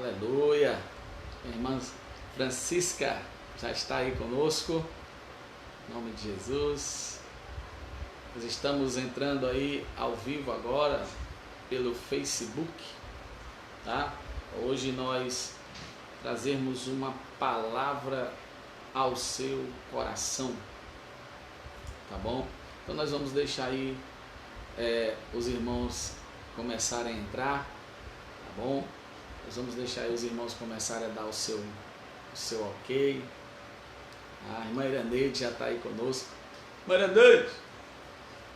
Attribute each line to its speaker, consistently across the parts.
Speaker 1: Aleluia. Minha irmã Francisca já está aí conosco. Em nome de Jesus. Nós estamos entrando aí ao vivo agora pelo Facebook, tá? Hoje nós trazemos uma palavra ao seu coração, tá bom? Então nós vamos deixar aí os irmãos começarem a entrar, tá bom? Nós vamos deixar aí os irmãos começarem a dar o seu ok. A irmã Iraneide já está aí conosco. Irmã Iraneide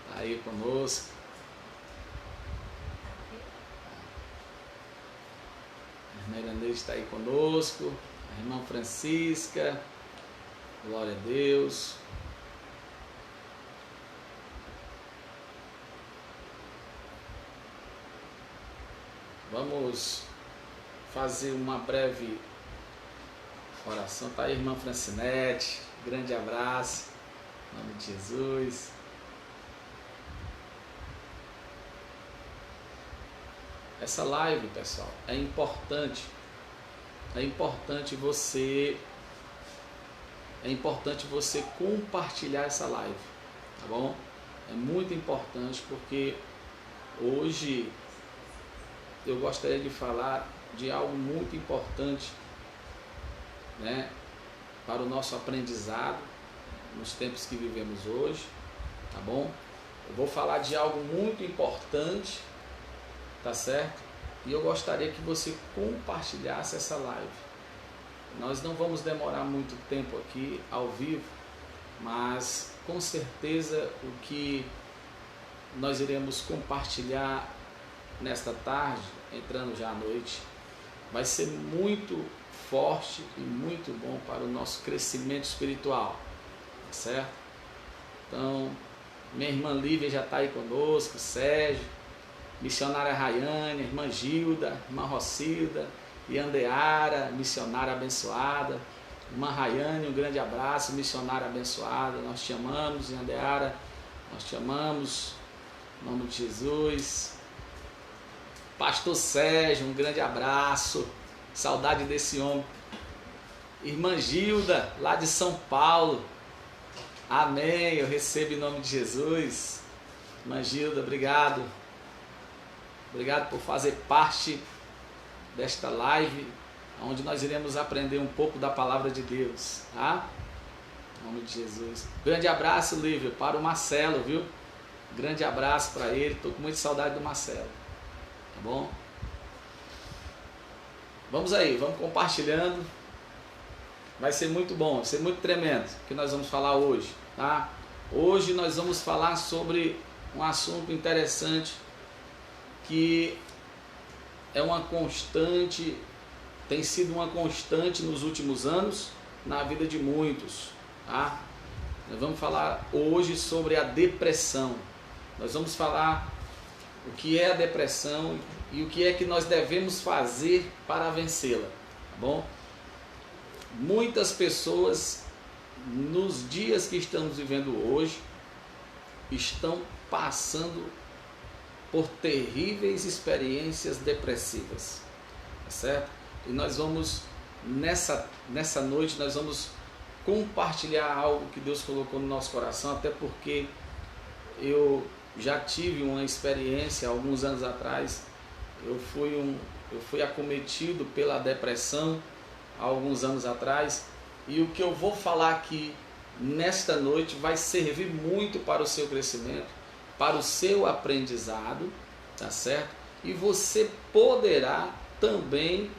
Speaker 1: está aí conosco. A irmã Iraneide está aí conosco. A irmã Francisca. Glória a Deus. Vamos fazer uma breve oração. Está aí a irmã Francinete. Grande abraço. Em nome de Jesus. Essa live, pessoal, é importante. É importante você compartilhar essa live, tá bom? É muito importante porque hoje eu gostaria de falar de algo muito importante, né, para o nosso aprendizado nos tempos que vivemos hoje, tá bom? Eu vou falar de algo muito importante, tá certo? E eu gostaria que você compartilhasse essa live. Nós não vamos demorar muito tempo aqui ao vivo, mas com certeza o que nós iremos compartilhar nesta tarde, entrando já à noite, vai ser muito forte e muito bom para o nosso crescimento espiritual, tá certo? Então, minha irmã Lívia já está aí conosco, Sérgio, missionária Rayane, irmã Gilda, irmã Rocilda, Yandeara, missionária abençoada, irmã Rayane, um grande abraço, missionária abençoada, nós te amamos, Yandeara, nós te amamos, em nome de Jesus. Pastor Sérgio, um grande abraço, saudade desse homem. Irmã Gilda, lá de São Paulo, amém, eu recebo em nome de Jesus. Irmã Gilda, obrigado. Obrigado por fazer parte desta live, onde nós iremos aprender um pouco da palavra de Deus, tá? Em nome de Jesus. Grande abraço, Lívia, para o Marcelo, viu? Grande abraço para ele, estou com muita saudade do Marcelo. Tá bom? Vamos aí, vamos compartilhando. Vai ser muito bom, vai ser muito tremendo o que nós vamos falar hoje, tá? Hoje nós vamos falar sobre um assunto interessante que é uma constante, tem sido uma constante nos últimos anos na vida de muitos, tá? Nós vamos falar hoje sobre a depressão. Nós vamos falar o que é a depressão e o que é que nós devemos fazer para vencê-la, tá bom? Muitas pessoas, nos dias que estamos vivendo hoje, estão passando por terríveis experiências depressivas, tá certo? E nós vamos, nessa noite, nós vamos compartilhar algo que Deus colocou no nosso coração, até porque eu já tive uma experiência alguns anos atrás. Eu fui acometido pela depressão há alguns anos atrás, e o que eu vou falar aqui nesta noite vai servir muito para o seu crescimento, para o seu aprendizado, tá certo? E você poderá também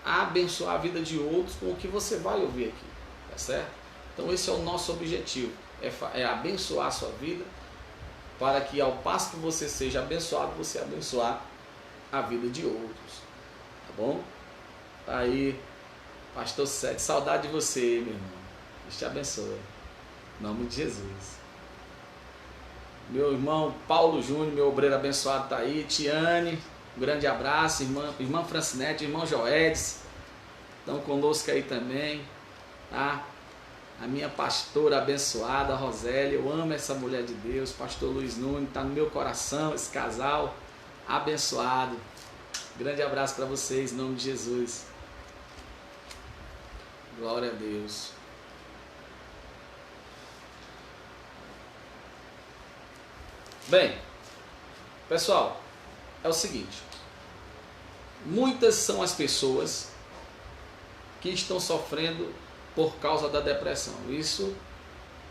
Speaker 1: abençoar a vida de outros com o que você vai ouvir aqui, tá certo? Então esse é o nosso objetivo, é abençoar a sua vida, para que ao passo que você seja abençoado, você abençoar a vida de outros, tá bom? Tá aí, pastor Sete, saudade de você, meu irmão, Deus te abençoe, em nome de Jesus. Meu irmão Paulo Júnior, meu obreiro abençoado, está aí. Tiane, um grande abraço. Irmã Francinete, irmão Joedes, estão conosco aí também, tá? A minha pastora abençoada, Rosélia, eu amo essa mulher de Deus. Pastor Luiz Nunes, está no meu coração, esse casal abençoado, Grande abraço para vocês, em nome de Jesus. Glória a Deus. Bem, pessoal, é o seguinte. Muitas são as pessoas que estão sofrendo por causa da depressão. Isso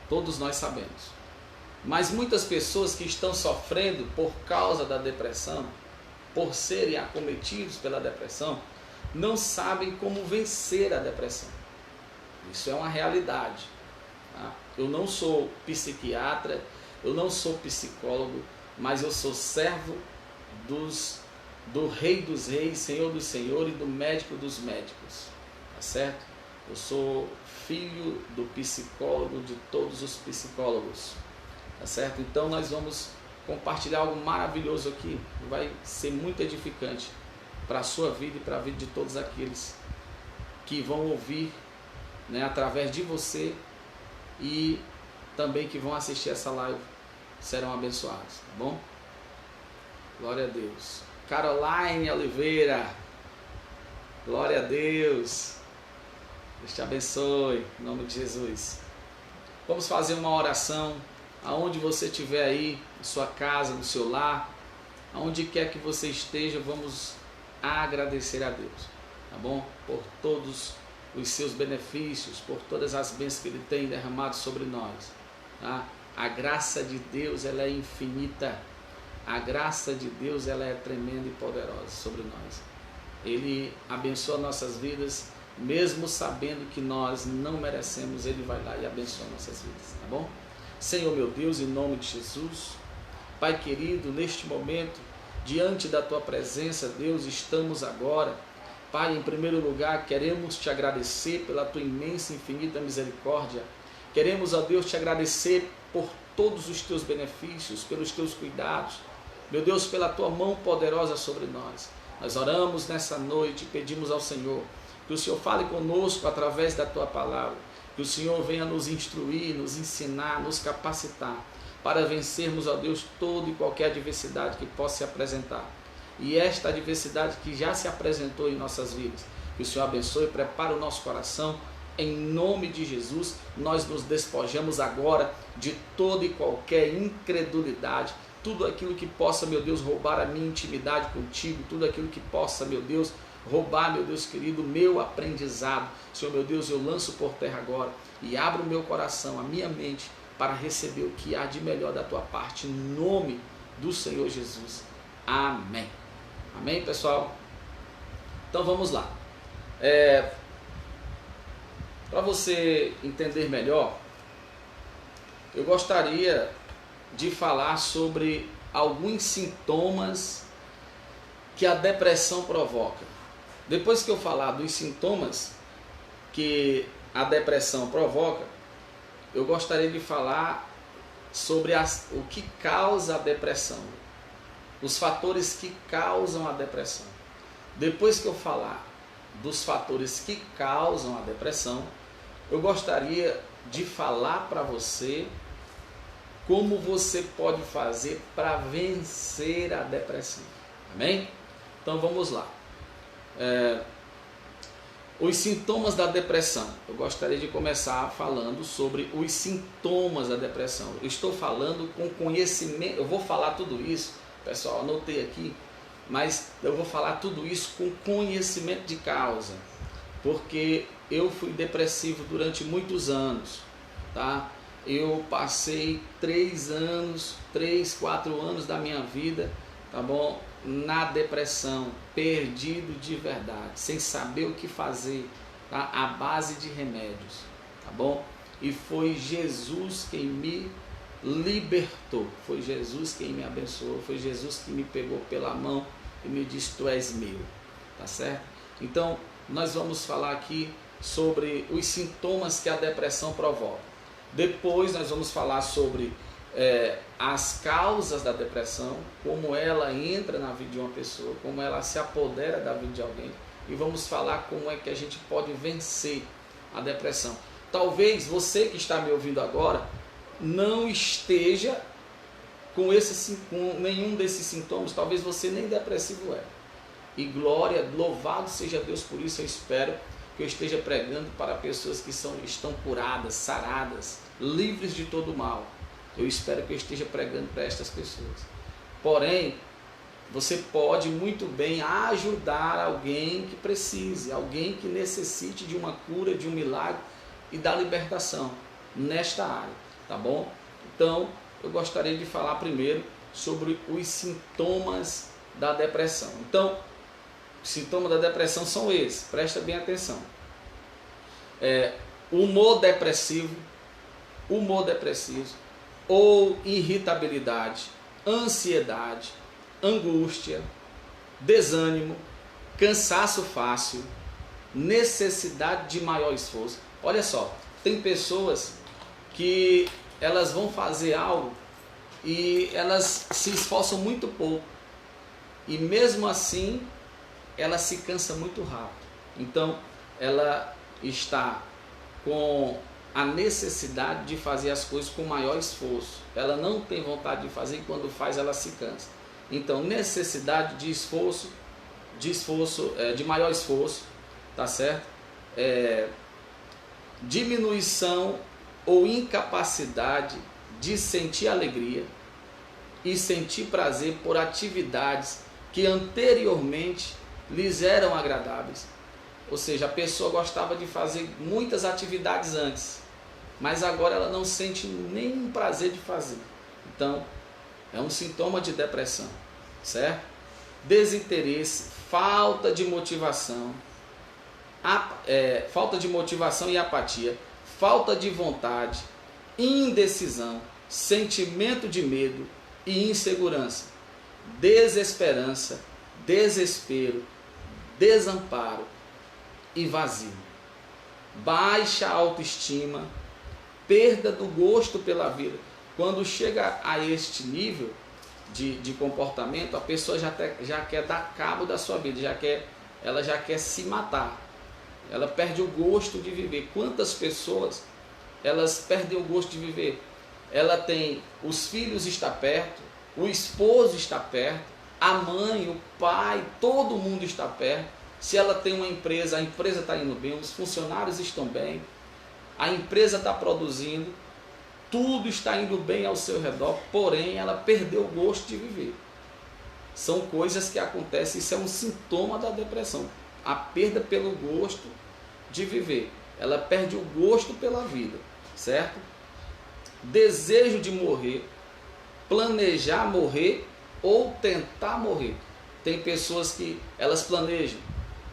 Speaker 1: todos nós sabemos. Mas muitas pessoas que estão sofrendo por causa da depressão, por serem acometidos pela depressão, não sabem como vencer a depressão. Isso é uma realidade. Tá? Eu não sou psiquiatra, eu não sou psicólogo, mas eu sou servo do Rei dos Reis, Senhor dos Senhores e do Médico dos Médicos. Tá certo? Eu sou filho do psicólogo de todos os psicólogos. Tá certo? Então nós vamos compartilhar algo maravilhoso aqui, que vai ser muito edificante para a sua vida e para a vida de todos aqueles que vão ouvir, né, através de você, e também que vão assistir essa live serão abençoados, tá bom? Glória a Deus. Caroline Oliveira, glória a Deus. Deus te abençoe, em nome de Jesus. Vamos fazer uma oração, aonde você estiver aí, na sua casa, no seu lar, aonde quer que você esteja, vamos agradecer a Deus, tá bom? Por todos os seus benefícios, por todas as bênçãos que Ele tem derramado sobre nós, tá? A graça de Deus, ela é infinita, a graça de Deus, ela é tremenda e poderosa sobre nós. Ele abençoa nossas vidas, mesmo sabendo que nós não merecemos, Ele vai lá e abençoa nossas vidas, tá bom? Senhor meu Deus, em nome de Jesus, Pai querido, neste momento, diante da Tua presença, Deus, estamos agora, Pai, em primeiro lugar, queremos Te agradecer pela Tua imensa e infinita misericórdia. Queremos, ó Deus, Te agradecer por todos os Teus benefícios, pelos Teus cuidados, meu Deus, pela Tua mão poderosa sobre nós. Nós oramos nessa noite e pedimos ao Senhor que o Senhor fale conosco através da Tua palavra, que o Senhor venha nos instruir, nos ensinar, nos capacitar para vencermos, ó Deus, toda e qualquer adversidade que possa se apresentar. E esta adversidade que já se apresentou em nossas vidas, que o Senhor abençoe e prepare o nosso coração. Em nome de Jesus, nós nos despojamos agora de toda e qualquer incredulidade, tudo aquilo que possa, meu Deus, roubar a minha intimidade contigo, tudo aquilo que possa, meu Deus, roubar, meu Deus querido, meu aprendizado. Senhor, meu Deus, eu lanço por terra agora e abro o meu coração, a minha mente, para receber o que há de melhor da Tua parte, em nome do Senhor Jesus. Amém. Amém, pessoal? Então vamos lá. Para você entender melhor, eu gostaria de falar sobre alguns sintomas que a depressão provoca. Depois que eu falar dos sintomas que a depressão provoca, eu gostaria de falar sobre o que causa a depressão, os fatores que causam a depressão. Depois que eu falar dos fatores que causam a depressão, eu gostaria de falar para você como você pode fazer para vencer a depressão. Amém? Então vamos lá. Os sintomas da depressão. Eu gostaria de começar falando sobre os sintomas da depressão. Eu estou falando com conhecimento, eu vou falar tudo isso, pessoal, anotei aqui, mas eu vou falar tudo isso com conhecimento de causa, porque eu fui depressivo durante muitos anos, tá? Eu passei 3, 4 anos da minha vida, tá bom? Na depressão, perdido de verdade, sem saber o que fazer, tá? À base de remédios, tá bom? E foi Jesus quem me libertou, foi Jesus quem me abençoou, foi Jesus que me pegou pela mão e me disse: tu és meu, tá certo? Então, nós vamos falar aqui sobre os sintomas que a depressão provoca. Depois nós vamos falar sobre as causas da depressão, como ela entra na vida de uma pessoa, como ela se apodera da vida de alguém, e vamos falar como é que a gente pode vencer a depressão. Talvez você que está me ouvindo agora não esteja com nenhum desses sintomas, talvez você nem depressivo é, e glória, louvado seja Deus por isso. Eu espero que eu esteja pregando para pessoas que estão curadas, saradas, livres de todo mal. Eu espero que eu esteja pregando para estas pessoas. Porém, você pode muito bem ajudar alguém que precise, alguém que necessite de uma cura, de um milagre e da libertação nesta área, tá bom? Então, eu gostaria de falar primeiro sobre os sintomas da depressão. Então, os sintomas da depressão são esses, presta bem atenção. Humor depressivo, ou irritabilidade, ansiedade, angústia, desânimo, cansaço fácil, necessidade de maior esforço. Olha só, tem pessoas que elas vão fazer algo e elas se esforçam muito pouco e mesmo assim ela se cansa muito rápido. Então ela está com a necessidade de fazer as coisas com maior esforço. Ela não tem vontade de fazer e quando faz ela se cansa. Então, necessidade de esforço, de maior esforço, tá certo? Diminuição ou incapacidade de sentir alegria e sentir prazer por atividades que anteriormente lhes eram agradáveis. Ou seja, a pessoa gostava de fazer muitas atividades antes, mas agora ela não sente nenhum prazer de fazer. Então, é um sintoma de depressão, certo? Desinteresse, falta de motivação e apatia, falta de vontade, indecisão, sentimento de medo e insegurança, desesperança, desespero, desamparo e vazio, baixa autoestima, perda do gosto pela vida. Quando chega a este nível de comportamento, a pessoa já quer dar cabo da sua vida, ela já quer se matar, ela perde o gosto de viver. Quantas pessoas elas perdem o gosto de viver? Ela tem, os filhos estão perto, o esposo está perto, a mãe, o pai, todo mundo está perto. Se ela tem uma empresa, a empresa está indo bem, os funcionários estão bem, a empresa está produzindo, tudo está indo bem ao seu redor, porém ela perdeu o gosto de viver. São coisas que acontecem, isso é um sintoma da depressão, a perda pelo gosto de viver. Ela perde o gosto pela vida, certo? Desejo de morrer, planejar morrer ou tentar morrer. Tem pessoas que elas planejam.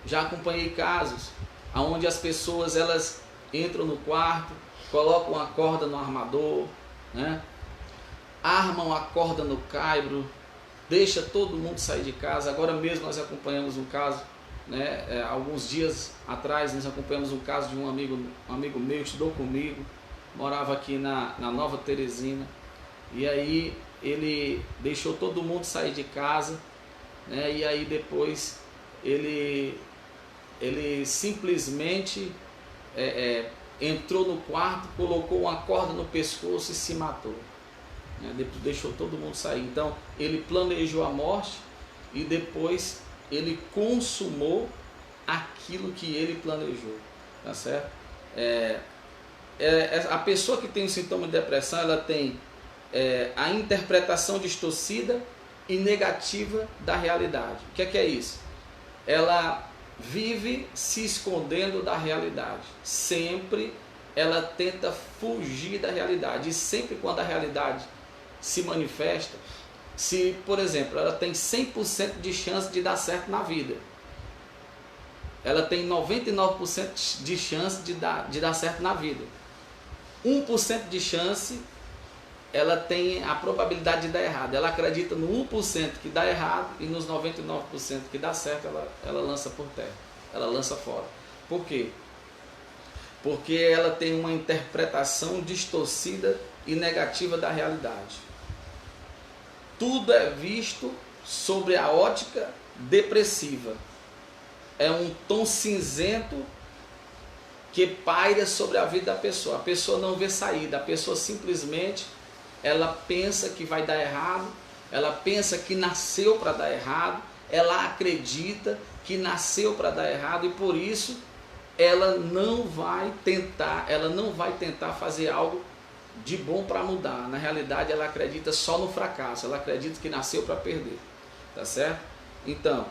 Speaker 1: Já acompanhei casos onde as pessoas elas entram no quarto, colocam a corda no armador, né? Armam a corda no caibro, deixa todo mundo sair de casa. Agora mesmo nós acompanhamos um caso, né? Alguns dias atrás nós acompanhamos um caso de um amigo meu, estudou comigo, morava aqui na Nova Teresina, e aí ele deixou todo mundo sair de casa, né? E aí depois ele simplesmente entrou no quarto, colocou uma corda no pescoço e se matou, né? Depois deixou todo mundo sair. Então ele planejou a morte e depois ele consumou aquilo que ele planejou, tá certo? A pessoa que tem um sintoma de depressão, ela tem a interpretação distorcida e negativa da realidade. O que é isso? Ela vive se escondendo da realidade. Sempre ela tenta fugir da realidade. E sempre quando a realidade se manifesta, se, por exemplo, ela tem 100% de chance de dar certo na vida, ela tem 99% de chance de dar certo na vida. 1% de chance, ela tem a probabilidade de dar errado. Ela acredita no 1% que dá errado e nos 99% que dá certo, ela lança por terra, ela lança fora. Por quê? Porque ela tem uma interpretação distorcida e negativa da realidade. Tudo é visto sobre a ótica depressiva. É um tom cinzento que paira sobre a vida da pessoa. A pessoa não vê saída, a pessoa simplesmente ela pensa que vai dar errado, ela pensa que nasceu para dar errado, ela acredita que nasceu para dar errado e por isso ela não vai tentar fazer algo de bom para mudar. Na realidade, ela acredita só no fracasso, ela acredita que nasceu para perder, tá certo? Então,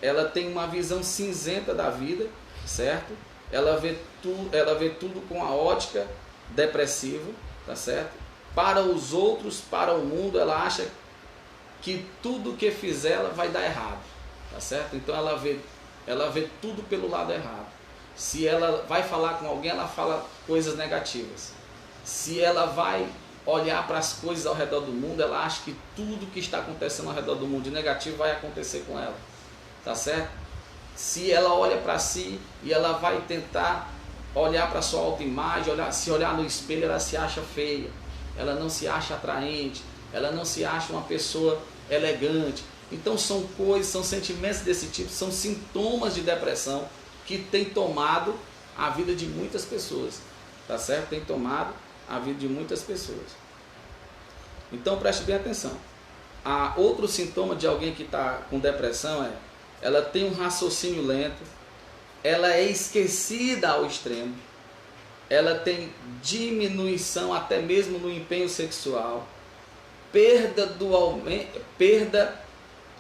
Speaker 1: ela tem uma visão cinzenta da vida, certo? Ela vê tudo com a ótica depressiva, tá certo? Para os outros, para o mundo, ela acha que tudo que fizer ela vai dar errado, tá certo? Então ela vê tudo pelo lado errado. Se ela vai falar com alguém, ela fala coisas negativas. Se ela vai olhar para as coisas ao redor do mundo, ela acha que tudo que está acontecendo ao redor do mundo de negativo vai acontecer com ela, tá certo? Se ela olha para si e ela vai tentar olhar para a sua autoimagem, se olhar no espelho, ela se acha feia, ela não se acha atraente, ela não se acha uma pessoa elegante. Então são coisas, são sentimentos desse tipo, são sintomas de depressão que tem tomado a vida de muitas pessoas, tá certo? Tem tomado a vida de muitas pessoas. Então preste bem atenção. Outro sintoma de alguém que está com depressão ela tem um raciocínio lento, ela é esquecida ao extremo, ela tem diminuição até mesmo no empenho sexual, perda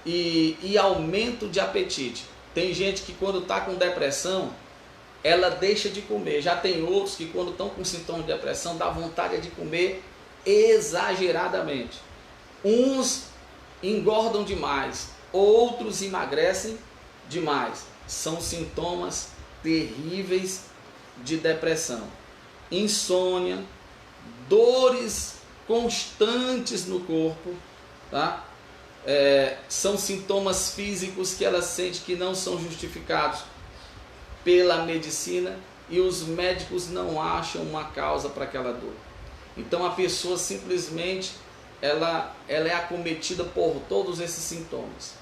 Speaker 1: e aumento de apetite. Tem gente que quando está com depressão, ela deixa de comer. Já tem outros que quando estão com sintomas de depressão, dá vontade de comer exageradamente. Uns engordam demais, outros emagrecem demais. São sintomas terríveis de depressão. Insônia, dores constantes no corpo, tá? São sintomas físicos que ela sente que não são justificados pela medicina e os médicos não acham uma causa para aquela dor. Então a pessoa simplesmente ela é acometida por todos esses sintomas,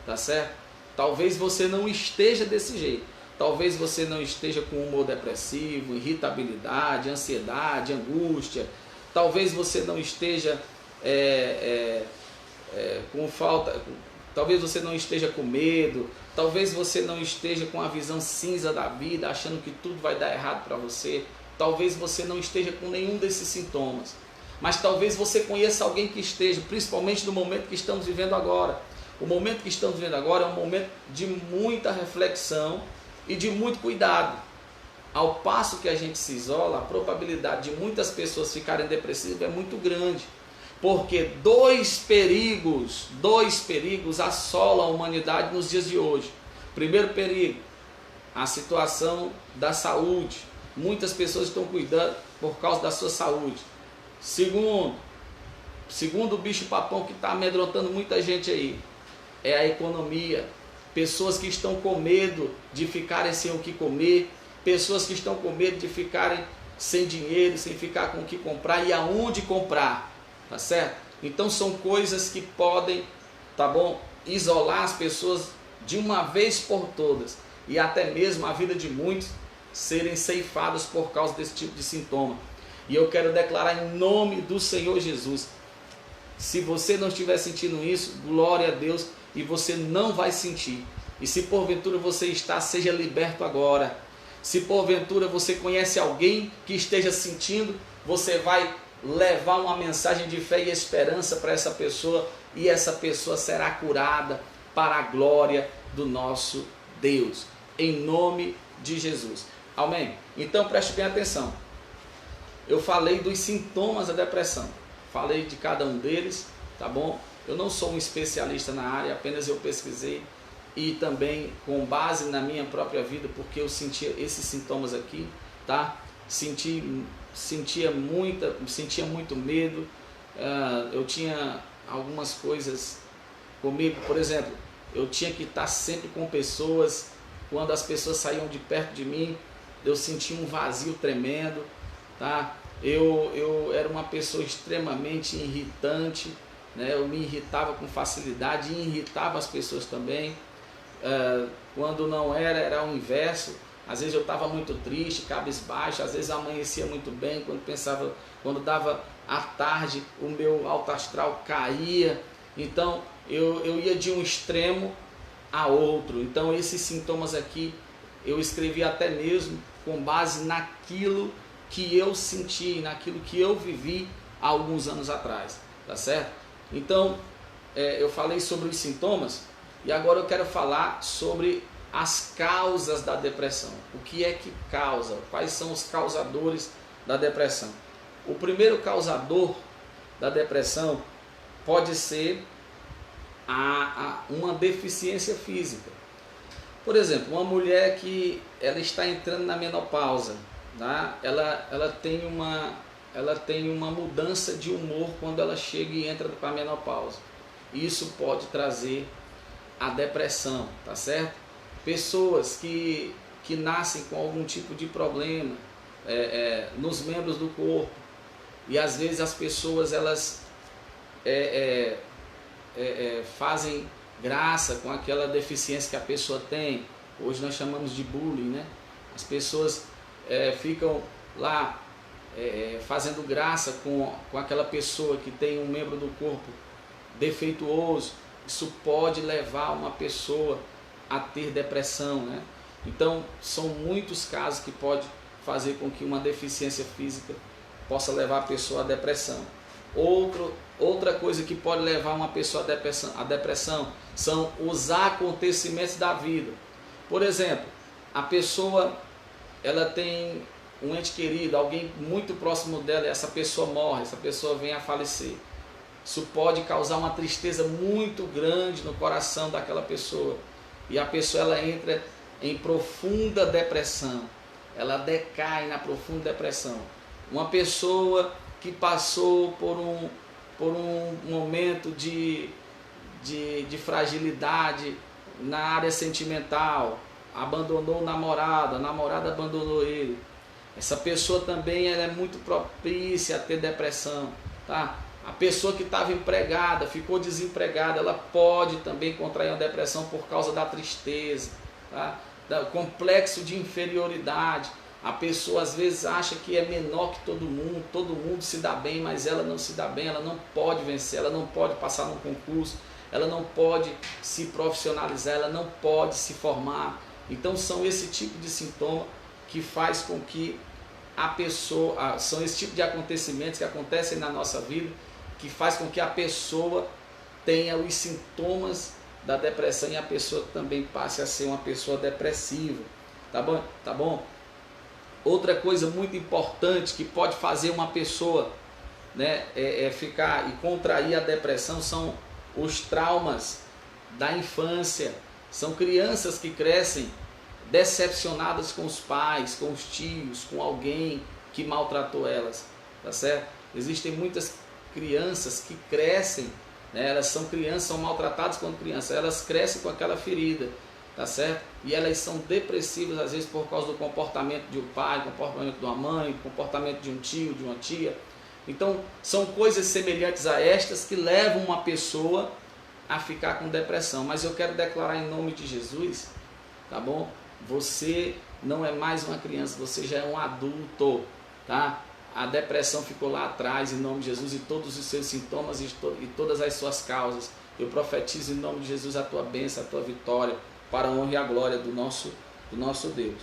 Speaker 1: tá certo? Talvez você não esteja desse jeito, talvez você não esteja com humor depressivo, irritabilidade, ansiedade, angústia, talvez você não esteja com falta, talvez você não esteja com medo, talvez você não esteja com a visão cinza da vida, achando que tudo vai dar errado para você, talvez você não esteja com nenhum desses sintomas, mas talvez você conheça alguém que esteja, principalmente no momento que estamos vivendo agora. O momento que estamos vivendo agora é um momento de muita reflexão e de muito cuidado. Ao passo que a gente se isola, a probabilidade de muitas pessoas ficarem depressivas é muito grande. Porque dois perigos assolam a humanidade nos dias de hoje. Primeiro perigo, a situação da saúde. Muitas pessoas estão cuidando por causa da sua saúde. Segundo o bicho-papão que está amedrontando muita gente aí, é a economia. Pessoas que estão com medo de ficarem sem o que comer, pessoas que estão com medo de ficarem sem dinheiro, sem ficar com o que comprar e aonde comprar. Tá certo? Então são coisas que podem, tá bom, isolar as pessoas de uma vez por todas e até mesmo a vida de muitos serem ceifados por causa desse tipo de sintoma. E eu quero declarar em nome do Senhor Jesus, se você não estiver sentindo isso, glória a Deus, e você não vai sentir. E se porventura você está, seja liberto agora. Se porventura você conhece alguém que esteja sentindo, você vai levar uma mensagem de fé e esperança para essa pessoa e essa pessoa será curada para a glória do nosso Deus, em nome de Jesus, amém? Então preste bem atenção, eu falei dos sintomas da depressão, falei de cada um deles, tá bom? Eu não sou um especialista na área, apenas eu pesquisei e também com base na minha própria vida, porque eu sentia esses sintomas aqui, tá? Sentia muito medo, eu tinha algumas coisas comigo, por exemplo, eu tinha que estar sempre com pessoas, quando as pessoas saíam de perto de mim, eu sentia um vazio tremendo, tá? Eu era uma pessoa extremamente irritante, né? Eu me irritava com facilidade e irritava as pessoas também, quando não era o inverso. Às vezes eu estava muito triste, cabisbaixo, às vezes amanhecia muito bem, quando dava à tarde, o meu alto astral caía. Então eu ia de um extremo a outro. Então esses sintomas aqui eu escrevi até mesmo com base naquilo que eu senti, naquilo que eu vivi há alguns anos atrás, tá certo? Então eu falei sobre os sintomas e agora eu quero falar sobre as causas da depressão. O que é que causa? Quais são os causadores da depressão? O primeiro causador da depressão pode ser uma deficiência física. Por exemplo, uma mulher que ela está entrando na menopausa, tá? ela tem uma mudança de humor quando ela chega e entra para a menopausa. Isso pode trazer a depressão, tá certo? Pessoas que nascem com algum tipo de problema nos membros do corpo, e às vezes as pessoas elas fazem graça com aquela deficiência que a pessoa tem. Hoje nós chamamos de bullying, né? As pessoas ficam lá fazendo graça com aquela pessoa que tem um membro do corpo defeituoso. Isso pode levar uma pessoa a ter depressão, né? Então são muitos casos que pode fazer com que uma deficiência física possa levar a pessoa à depressão. Outra coisa que pode levar uma pessoa à depressão são os acontecimentos da vida. Por exemplo, a pessoa ela tem um ente querido, alguém muito próximo dela, e essa pessoa morre, essa pessoa vem a falecer. Isso pode causar uma tristeza muito grande no coração daquela pessoa, e a pessoa ela entra em profunda depressão, ela decai na profunda depressão. Uma pessoa que passou por um momento de fragilidade na área sentimental, abandonou o namorado, a namorada abandonou ele, essa pessoa também ela é muito propícia a ter depressão, tá? A pessoa que estava empregada, ficou desempregada, ela pode também contrair uma depressão por causa da tristeza, tá? Do complexo de inferioridade. A pessoa às vezes acha que é menor que todo mundo se dá bem, mas ela não se dá bem, ela não pode vencer, ela não pode passar num concurso, ela não pode se profissionalizar, ela não pode se formar. Então são esse tipo de sintoma que faz com que a pessoa, são esse tipo de acontecimentos que acontecem na nossa vida, que faz com que a pessoa tenha os sintomas da depressão e a pessoa também passe a ser uma pessoa depressiva, tá bom? Tá bom? Outra coisa muito importante que pode fazer uma pessoa, né, ficar e contrair a depressão são os traumas da infância. São crianças que crescem decepcionadas com os pais, com os tios, com alguém que maltratou elas, tá certo? Existem muitas crianças que crescem, né, elas são crianças, são maltratadas quando crianças, elas crescem com aquela ferida, tá certo? E elas são depressivas às vezes por causa do comportamento de um pai, comportamento de uma mãe, comportamento de um tio, de uma tia. Então são coisas semelhantes a estas que levam uma pessoa a ficar com depressão. Mas eu quero declarar em nome de Jesus, tá bom? Você não é mais uma criança, você já é um adulto, tá? A depressão ficou lá atrás em nome de Jesus, e todos os seus sintomas e todas as suas causas. Eu profetizo em nome de Jesus a tua bênção, a tua vitória, para a honra e a glória do nosso Deus.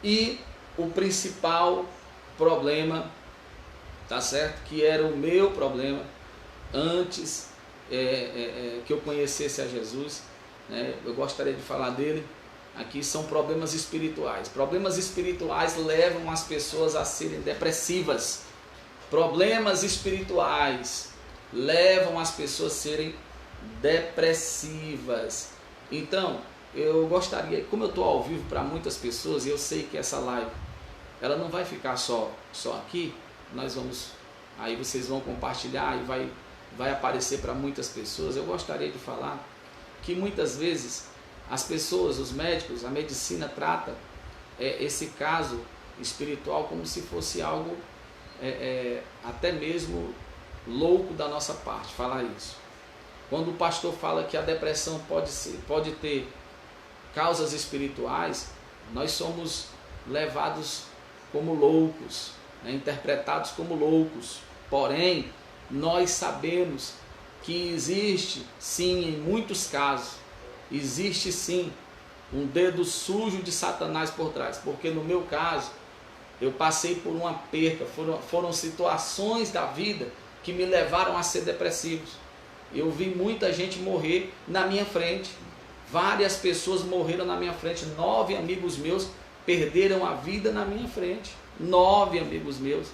Speaker 1: E o principal problema, tá certo? Que era o meu problema antes que eu conhecesse a Jesus, né? Eu gostaria de falar dele. Aqui são problemas espirituais. Problemas espirituais levam as pessoas a serem depressivas. Problemas espirituais levam as pessoas a serem depressivas. Então, eu gostaria, como eu estou ao vivo para muitas pessoas, e eu sei que essa live ela não vai ficar só aqui, aí vocês vão compartilhar e vai aparecer para muitas pessoas. Eu gostaria de falar que muitas vezes as pessoas, os médicos, a medicina trata esse caso espiritual como se fosse algo até mesmo louco da nossa parte, falar isso. Quando o pastor fala que a depressão pode ter causas espirituais, nós somos levados como loucos, né, interpretados como loucos. Porém, nós sabemos que existe, sim, em muitos casos, existe sim um dedo sujo de Satanás por trás, porque no meu caso, eu passei por uma perca, foram situações da vida que me levaram a ser depressivo. Eu vi muita gente morrer na minha frente, várias pessoas morreram na minha frente, 9 amigos meus perderam a vida na minha frente, 9 amigos meus,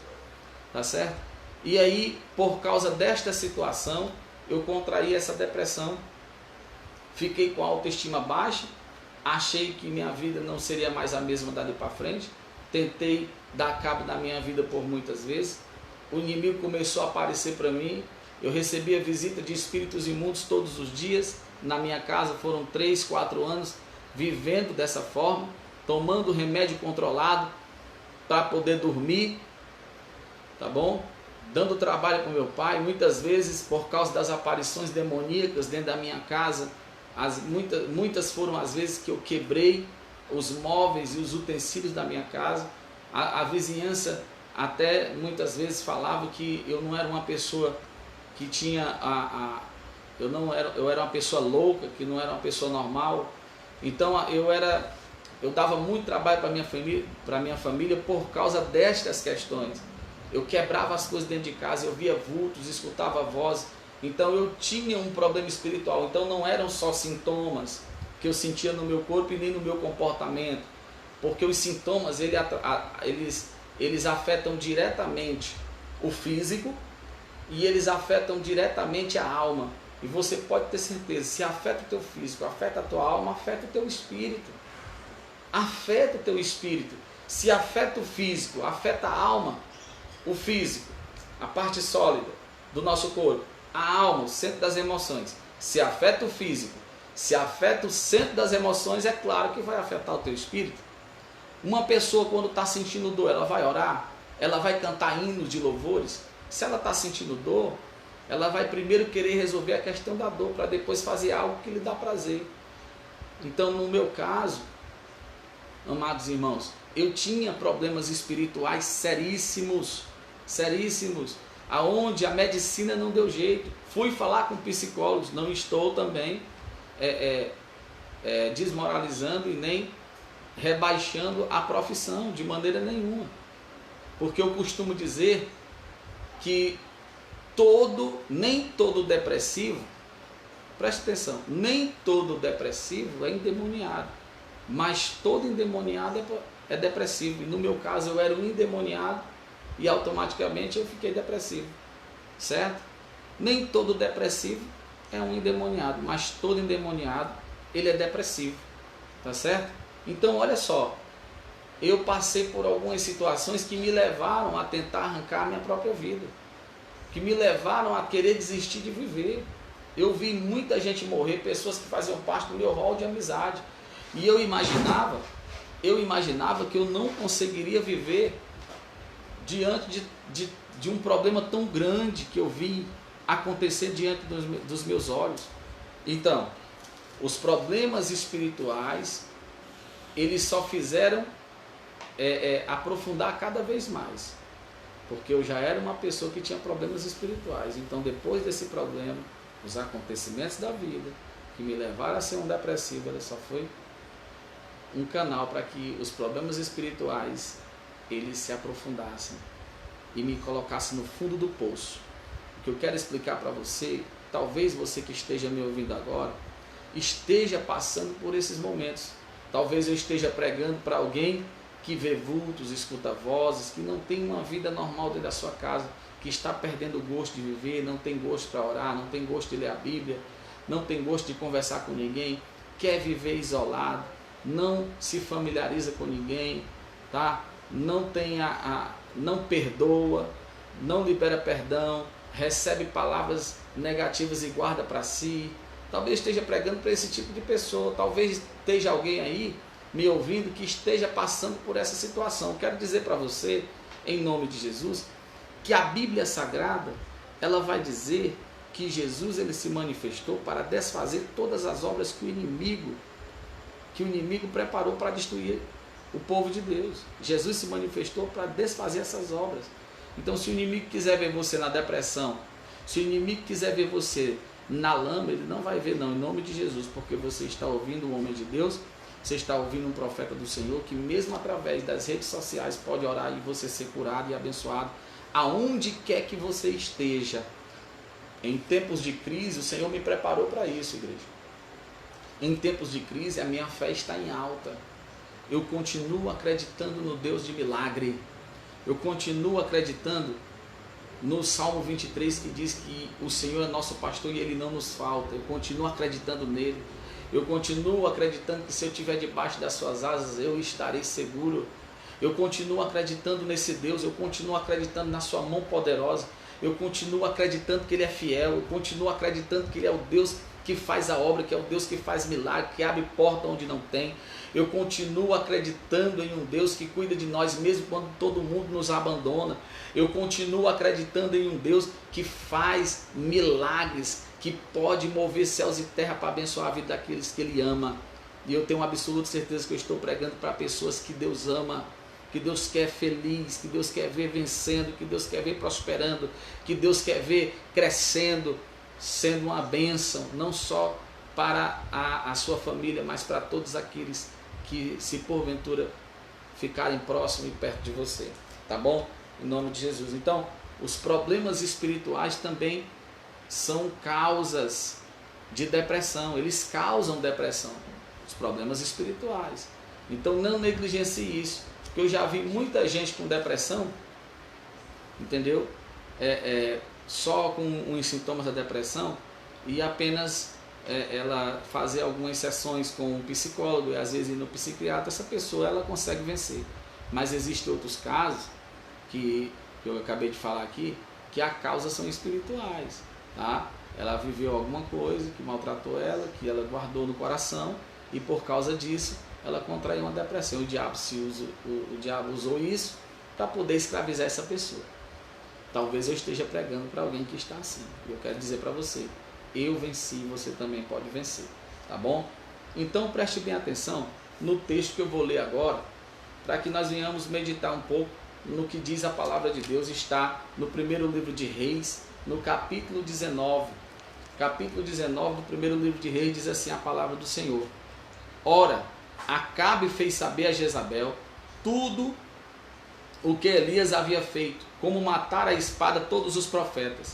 Speaker 1: tá certo? E aí, por causa desta situação, eu contraí essa depressão, fiquei com a autoestima baixa, achei que minha vida não seria mais a mesma dali para frente, tentei dar cabo da minha vida por muitas vezes, o inimigo começou a aparecer para mim, eu recebia visita de espíritos imundos todos os dias, na minha casa foram 3, 4 anos vivendo dessa forma, tomando remédio controlado para poder dormir, tá bom? Dando trabalho para o meu pai, muitas vezes por causa das aparições demoníacas dentro da minha casa, muitas foram as vezes que eu quebrei os móveis e os utensílios da minha casa, a vizinhança até muitas vezes falava que eu não era uma pessoa que tinha eu era uma pessoa louca, que não era uma pessoa normal, então eu dava muito trabalho para minha família por causa destas questões. Eu quebrava as coisas dentro de casa, eu via vultos, escutava vozes, então eu tinha um problema espiritual. Então não eram só sintomas que eu sentia no meu corpo e nem no meu comportamento, porque os sintomas eles afetam diretamente o físico e eles afetam diretamente a alma. E você pode ter certeza, se afeta o teu físico, afeta a tua alma, afeta o teu espírito. Afeta o teu espírito. Se afeta o físico, afeta a alma. O físico, a parte sólida do nosso corpo, a alma, o centro das emoções. Se afeta o físico, se afeta o centro das emoções, é claro que vai afetar o teu espírito. Uma pessoa quando está sentindo dor, ela vai orar, ela vai cantar hinos de louvores. Se ela está sentindo dor, ela vai primeiro querer resolver a questão da dor, para depois fazer algo que lhe dá prazer. Então, no meu caso, amados irmãos, eu tinha problemas espirituais seríssimos, aonde a medicina não deu jeito. Fui falar com psicólogos, não estou também desmoralizando e nem rebaixando a profissão de maneira nenhuma, porque eu costumo dizer que nem todo depressivo, preste atenção, nem todo depressivo é endemoniado, mas todo endemoniado é depressivo. E no meu caso eu era um endemoniado e automaticamente eu fiquei depressivo, certo? Nem todo depressivo é um endemoniado, mas todo endemoniado ele é depressivo, tá certo? Então olha só, eu passei por algumas situações que me levaram a tentar arrancar a minha própria vida, que me levaram a querer desistir de viver. Eu vi muita gente morrer, pessoas que faziam parte do meu rol de amizade, e eu imaginava que eu não conseguiria viver diante de um problema tão grande que eu vi acontecer diante dos meus olhos. Então, os problemas espirituais, eles só fizeram aprofundar cada vez mais, porque eu já era uma pessoa que tinha problemas espirituais. Então, depois desse problema, os acontecimentos da vida que me levaram a ser um depressivo, ele só foi um canal para que os problemas espirituais eles se aprofundassem e me colocassem no fundo do poço. O que eu quero explicar para você, talvez você que esteja me ouvindo agora esteja passando por esses momentos. Talvez eu esteja pregando para alguém que vê vultos, escuta vozes, que não tem uma vida normal dentro da sua casa, que está perdendo o gosto de viver, não tem gosto para orar, não tem gosto de ler a Bíblia, não tem gosto de conversar com ninguém, quer viver isolado, não se familiariza com ninguém, tá? Não perdoa, não libera perdão, recebe palavras negativas e guarda para si. Talvez esteja pregando para esse tipo de pessoa, talvez esteja alguém aí me ouvindo que esteja passando por essa situação. Quero dizer para você, em nome de Jesus, que a Bíblia Sagrada, ela vai dizer que Jesus ele se manifestou para desfazer todas as obras que o inimigo preparou para destruir o povo de Deus. Jesus se manifestou para desfazer essas obras. Então, se o inimigo quiser ver você na depressão, se o inimigo quiser ver você na lama, ele não vai ver não, em nome de Jesus, porque você está ouvindo um homem de Deus, você está ouvindo um profeta do Senhor, que mesmo através das redes sociais pode orar e você ser curado e abençoado, aonde quer que você esteja. Em tempos de crise, o Senhor me preparou para isso, igreja. Em tempos de crise, a minha fé está em alta. Eu continuo acreditando no Deus de milagre. Eu continuo acreditando no Salmo 23, que diz que o Senhor é nosso pastor e Ele não nos falta. Eu continuo acreditando nele. Eu continuo acreditando que se eu estiver debaixo das suas asas, eu estarei seguro. Eu continuo acreditando nesse Deus. Eu continuo acreditando na sua mão poderosa. Eu continuo acreditando que Ele é fiel. Eu continuo acreditando que Ele é o Deus que faz a obra, que é o Deus que faz milagre, que abre porta onde não tem. Eu continuo acreditando em um Deus que cuida de nós mesmo quando todo mundo nos abandona. Eu continuo acreditando em um Deus que faz milagres, que pode mover céus e terra para abençoar a vida daqueles que Ele ama. E eu tenho absoluta certeza que eu estou pregando para pessoas que Deus ama, que Deus quer feliz, que Deus quer ver vencendo, que Deus quer ver prosperando, que Deus quer ver crescendo, sendo uma bênção, não só para a sua família, mas para todos aqueles que, se porventura ficarem próximos e perto de você, tá bom? Em nome de Jesus. Então, os problemas espirituais também são causas de depressão, eles causam depressão, os problemas espirituais. Então, não negligencie isso, porque eu já vi muita gente com depressão, entendeu? Só com os sintomas da depressão, e apenas ela fazer algumas sessões com um psicólogo e às vezes ir no psiquiatra, essa pessoa ela consegue vencer. Mas existem outros casos que eu acabei de falar aqui, que a causa são espirituais, tá? Ela viveu alguma coisa que maltratou ela, que ela guardou no coração, e por causa disso ela contraiu uma depressão. O diabo usou isso para poder escravizar essa pessoa. Talvez eu esteja pregando para alguém que está assim. Eu quero dizer para você, eu venci, você também pode vencer, tá bom? Então preste bem atenção no texto que eu vou ler agora, para que nós venhamos meditar um pouco no que diz a palavra de Deus. Está no primeiro livro de Reis, no capítulo 19. Capítulo 19 do primeiro livro de Reis diz assim a palavra do Senhor. Ora, Acabe fez saber a Jezabel tudo o que Elias havia feito, como matar a espada todos os profetas.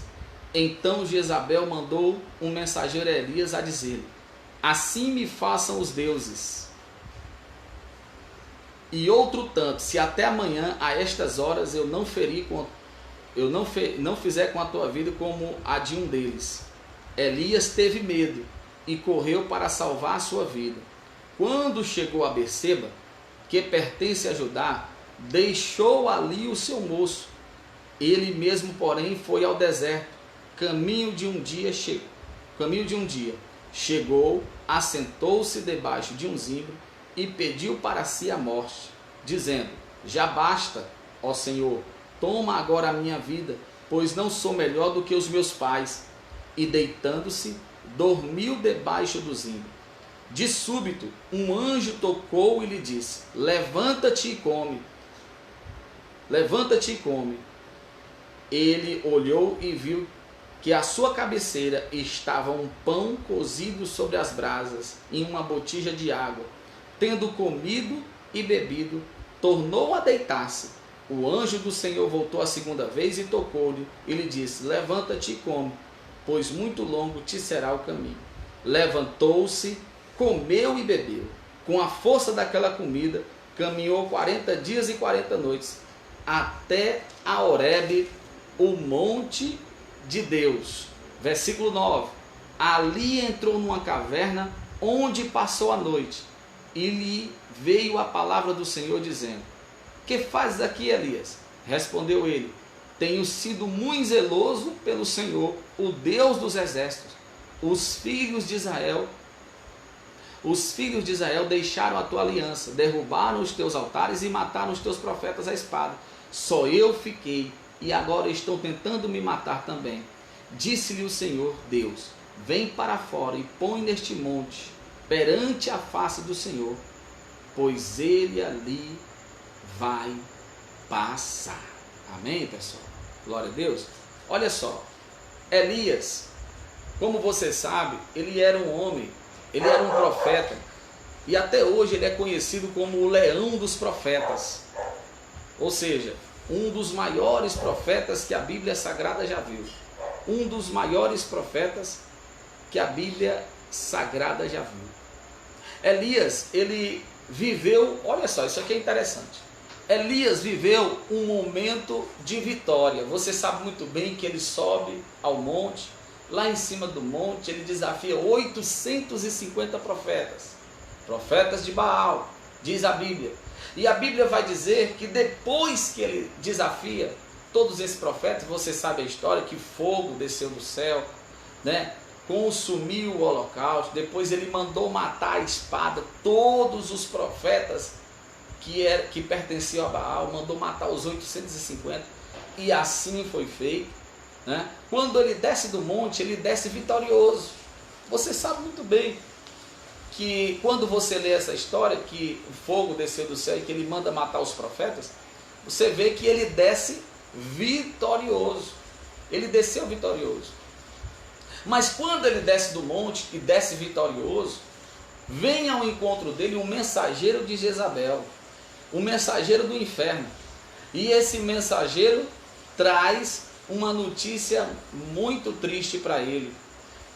Speaker 1: Então Jezabel mandou um mensageiro a Elias a dizer-lhe: assim me façam os deuses. E outro tanto, se até amanhã a estas horas eu não fizer com a tua vida como a de um deles. Elias teve medo e correu para salvar a sua vida. Quando chegou a Berseba, que pertence a Judá, deixou ali o seu moço. Ele mesmo, porém, foi ao deserto, caminho de um dia. Chegou, assentou-se debaixo de um zimbro e pediu para si a morte, dizendo: já basta, ó Senhor, toma agora a minha vida, pois não sou melhor do que os meus pais. E deitando-se, dormiu debaixo do zimbro. De súbito, um anjo tocou e lhe disse: levanta-te e come. Levanta-te e come. Ele olhou e viu que à sua cabeceira estava um pão cozido sobre as brasas e uma botija de água. Tendo comido e bebido, tornou a deitar-se. O anjo do Senhor voltou a segunda vez e tocou-lhe e lhe disse: levanta-te e come, pois muito longo te será o caminho. Levantou-se, comeu e bebeu. Com a força daquela comida, caminhou 40 dias e 40 noites, até a Horebe, o monte de Deus. Versículo 9. Ali entrou numa caverna, onde passou a noite, e lhe veio a palavra do Senhor, dizendo: que fazes aqui, Elias? Respondeu ele: tenho sido muito zeloso pelo Senhor, o Deus dos exércitos. Os filhos de Israel deixaram a tua aliança, derrubaram os teus altares e mataram os teus profetas à espada. Só eu fiquei, e agora estão tentando me matar também. Disse-lhe o Senhor Deus: vem para fora e põe neste monte, perante a face do Senhor, pois ele ali vai passar. Amém, pessoal? Glória a Deus. Olha só, Elias, Como você sabe, ele era um homem, ele era um profeta, e até hoje ele é conhecido como o leão dos profetas. Ou seja, um dos maiores profetas que a Bíblia Sagrada já viu. Um dos maiores profetas que a Bíblia Sagrada já viu. Elias, ele viveu, olha só, isso aqui é interessante. Elias viveu um momento de vitória. Você sabe muito bem que ele sobe ao monte, lá em cima do monte ele desafia 850 profetas de Baal, diz a Bíblia. E a Bíblia vai dizer que depois que ele desafia todos esses profetas, você sabe a história, que fogo desceu do céu, né? Consumiu o holocausto. Depois ele mandou matar a espada todos os profetas que pertenciam a Baal, mandou matar os 850, e assim foi feito, né? Quando ele desce do monte, ele desce vitorioso. Você sabe muito bem que quando você lê essa história, que o fogo desceu do céu e que ele manda matar os profetas, você vê que ele desce vitorioso. Ele desceu vitorioso. Mas quando ele desce do monte e desce vitorioso, vem ao encontro dele um mensageiro de Jezabel, um mensageiro do inferno. E esse mensageiro traz uma notícia muito triste para ele.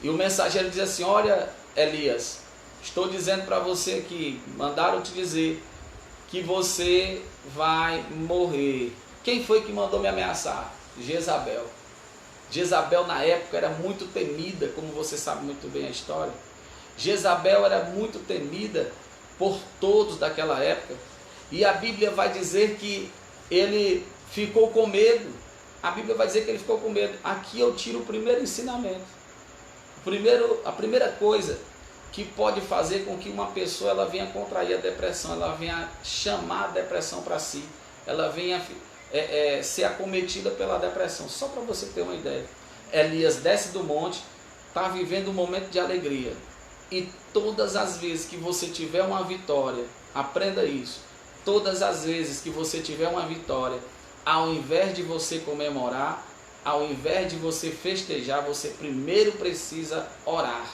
Speaker 1: E o mensageiro diz assim: olha, Elias, estou dizendo para você aqui, mandaram te dizer que você vai morrer. Quem foi que mandou me ameaçar? Jezabel. Jezabel na época era muito temida, como você sabe muito bem a história. Jezabel era muito temida por todos daquela época. E a Bíblia vai dizer que ele ficou com medo. A Bíblia vai dizer que ele ficou com medo. Aqui eu tiro o primeiro ensinamento. A primeira coisa que pode fazer com que uma pessoa ela venha contrair a depressão, ela venha chamar a depressão para si, ela venha ser acometida pela depressão. Só para você ter uma ideia, Elias desce do monte, está vivendo um momento de alegria, e todas as vezes que você tiver uma vitória, aprenda isso, todas as vezes que você tiver uma vitória, ao invés de você comemorar, ao invés de você festejar, você primeiro precisa orar.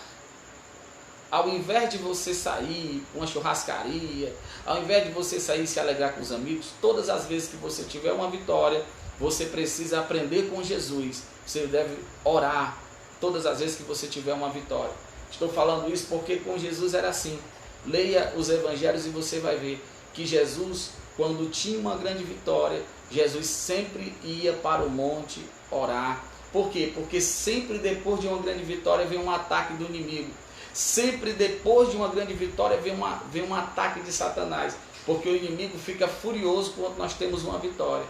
Speaker 1: Ao invés de você sair com uma churrascaria, ao invés de você sair e se alegrar com os amigos, todas as vezes que você tiver uma vitória, você precisa aprender com Jesus. Você deve orar todas as vezes que você tiver uma vitória. Estou falando isso porque com Jesus era assim. Leia os evangelhos e você vai ver que Jesus, quando tinha uma grande vitória, Jesus sempre ia para o monte orar. Por quê? Porque sempre depois de uma grande vitória vem um ataque do inimigo. Sempre depois de uma grande vitória vem um ataque de Satanás, porque o inimigo fica furioso quando nós temos uma vitória.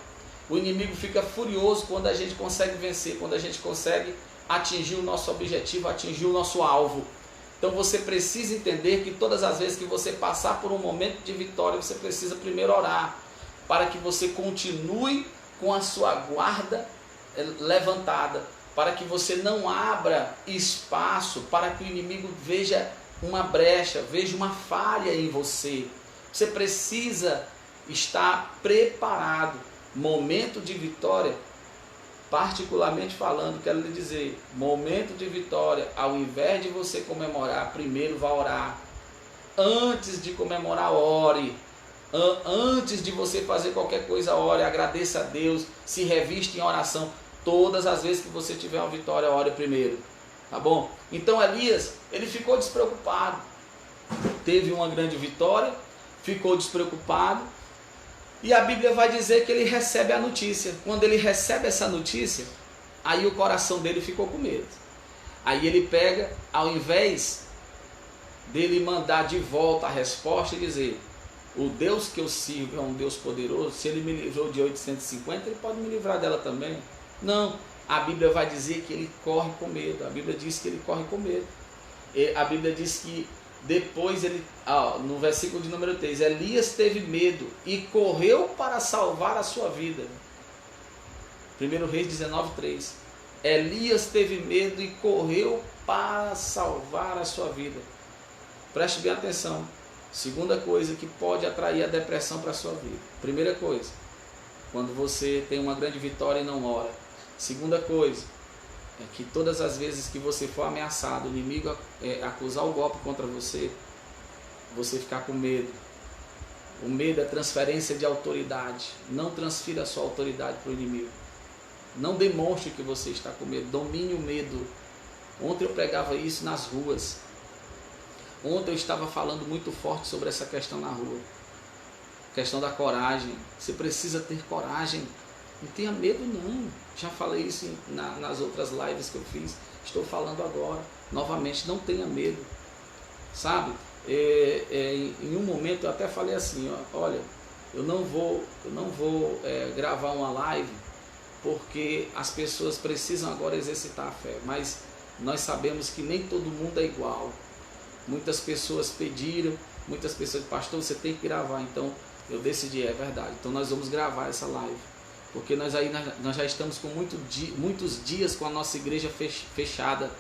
Speaker 1: O inimigo fica furioso quando a gente consegue vencer, quando a gente consegue atingir o nosso objetivo, atingir o nosso alvo. Então você precisa entender que todas as vezes que você passar por um momento de vitória, você precisa primeiro orar, para que você continue com a sua guarda levantada, para que você não abra espaço para que o inimigo veja uma brecha, veja uma falha em você. Você precisa estar preparado. Momento de vitória, particularmente falando, quero lhe dizer, momento de vitória, ao invés de você comemorar, primeiro vá orar. Antes de comemorar, ore. Antes de você fazer qualquer coisa, ore, agradeça a Deus, se reviste em oração. Todas as vezes que você tiver uma vitória, ore primeiro, tá bom? Então Elias, ele ficou despreocupado, teve uma grande vitória, ficou despreocupado, e a Bíblia vai dizer que ele recebe a notícia. Quando ele recebe essa notícia, aí o coração dele ficou com medo. Aí ele pega, ao invés dele mandar de volta a resposta e dizer: o Deus que eu sirvo é um Deus poderoso, se ele me livrou de 850, ele pode me livrar dela também. Não, a Bíblia vai dizer que ele corre com medo. A Bíblia diz que ele corre com medo. A Bíblia diz que depois no versículo de número 3, Elias teve medo e correu para salvar a sua vida. 1 Reis 19:3. Elias teve medo e correu para salvar a sua vida. Preste bem atenção. Segunda coisa que pode atrair a depressão para a sua vida. Primeira coisa, quando você tem uma grande vitória e não ora. Segunda coisa, é que todas as vezes que você for ameaçado, o inimigo acusar o golpe contra você, você ficar com medo. O medo é transferência de autoridade. Não transfira a sua autoridade para o inimigo. Não demonstre que você está com medo. Domine o medo. Ontem eu pregava isso nas ruas. Ontem eu estava falando muito forte sobre essa questão na rua. Questão da coragem. Você precisa ter coragem. Não tenha medo não. Já falei isso nas outras lives que eu fiz. Estou falando agora. Novamente, não tenha medo. Sabe? Em um momento eu até falei assim, olha, eu não vou gravar uma live porque as pessoas precisam agora exercitar a fé, mas nós sabemos que nem todo mundo é igual. Muitas pessoas pediram, muitas pessoas, pastor, você tem que gravar. Então eu decidi, é verdade, então nós vamos gravar essa live, porque nós já estamos com muitos dias com a nossa igreja fechada,